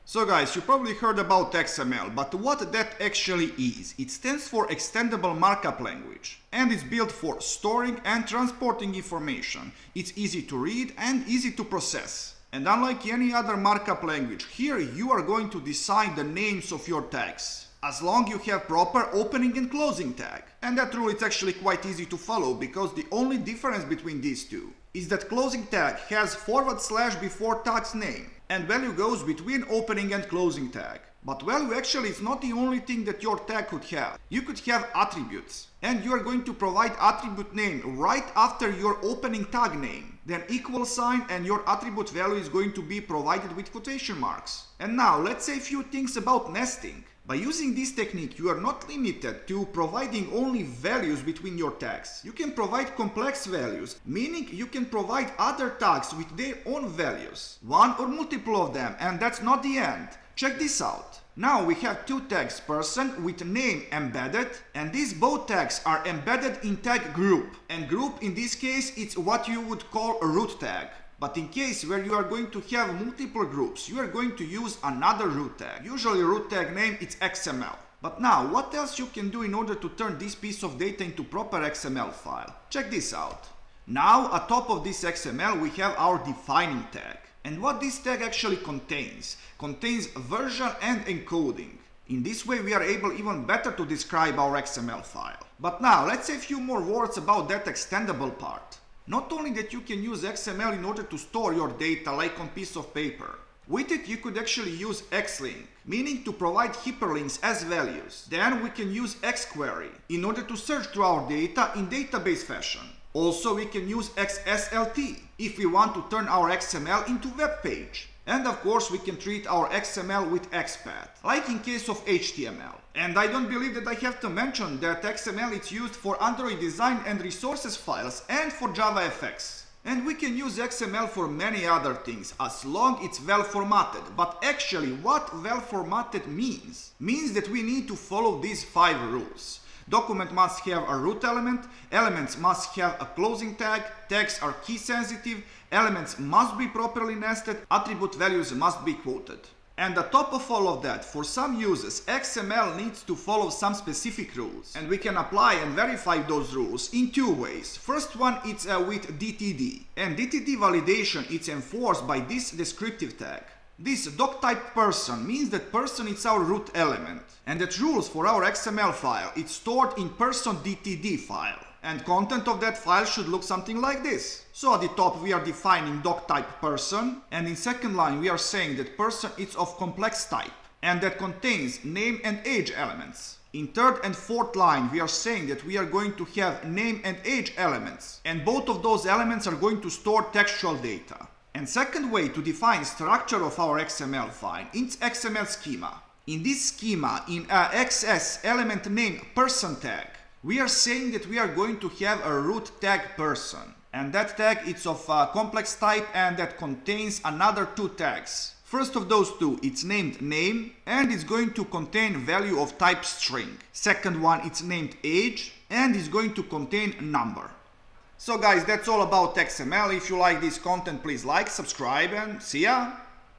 So guys, you probably heard about XML, but what that actually is? It stands for Extendable Markup Language, and it's built for storing and transporting information. It's easy to read and easy to process. And unlike any other markup language, here you are going to decide the names of your tags, as long you have proper opening and closing tag. And that rule is actually quite easy to follow, because the only difference between these two is that closing tag has / before tag's name, and value goes between opening and closing tag. But value actually is not the only thing that your tag could have. You could have attributes, and you are going to provide attribute name right after your opening tag name. Then equal sign, and your attribute value is going to be provided with quotation marks. And now let's say a few things about nesting. By using this technique, you are not limited to providing only values between your tags. You can provide complex values, meaning you can provide other tags with their own values, one or multiple of them, and that's not the end. Check this out. Now we have two tags, person with name embedded, and these both tags are embedded in tag group, and group in this case it's what you would call a root tag. But in case where you are going to have multiple groups, you are going to use another root tag. Usually root tag name it's XML. But now what else you can do in order to turn this piece of data into proper XML file? Check this out. Now atop of this XML we have our defining tag. And what this tag actually contains version and encoding. In this way we are able even better to describe our XML file. But now let's say a few more words about that extendable part. Not only that you can use XML in order to store your data like on piece of paper. With it you could actually use xlink, meaning to provide hyperlinks as values. Then we can use xquery in order to search through our data in database fashion. Also we can use xslt if we want to turn our XML into web page. And of course we can treat our XML with XPath, like in case of HTML. And I don't believe that I have to mention that XML is used for Android design and resources files and for JavaFX. And we can use XML for many other things, as long it's well formatted. But actually what well formatted means that we need to follow these 5 rules. Document must have a root element, elements must have a closing tag, tags are key sensitive, elements must be properly nested, attribute values must be quoted. And on top of all of that, for some uses, XML needs to follow some specific rules. And we can apply and verify those rules in 2 ways. First one is with DTD. And DTD validation is enforced by this descriptive tag. This doctype person means that person is our root element, and that rules for our XML file it's stored in person DTD file, and content of that file should look something like this. So at the top we are defining doctype person, and in second line we are saying that person is of complex type, and that contains name and age elements. In third and fourth line we are saying that we are going to have name and age elements, and both of those elements are going to store textual data. And second way to define structure of our XML file is XML schema. In this schema, in XS element name person tag, we are saying that we are going to have a root tag person. And that tag is of complex type, and that contains another 2 tags. First of those 2, it's named name, and it's going to contain value of type string. Second one, it's named age, and it's going to contain number. So guys, that's all about XML. If you like this content, please like, subscribe, and see ya!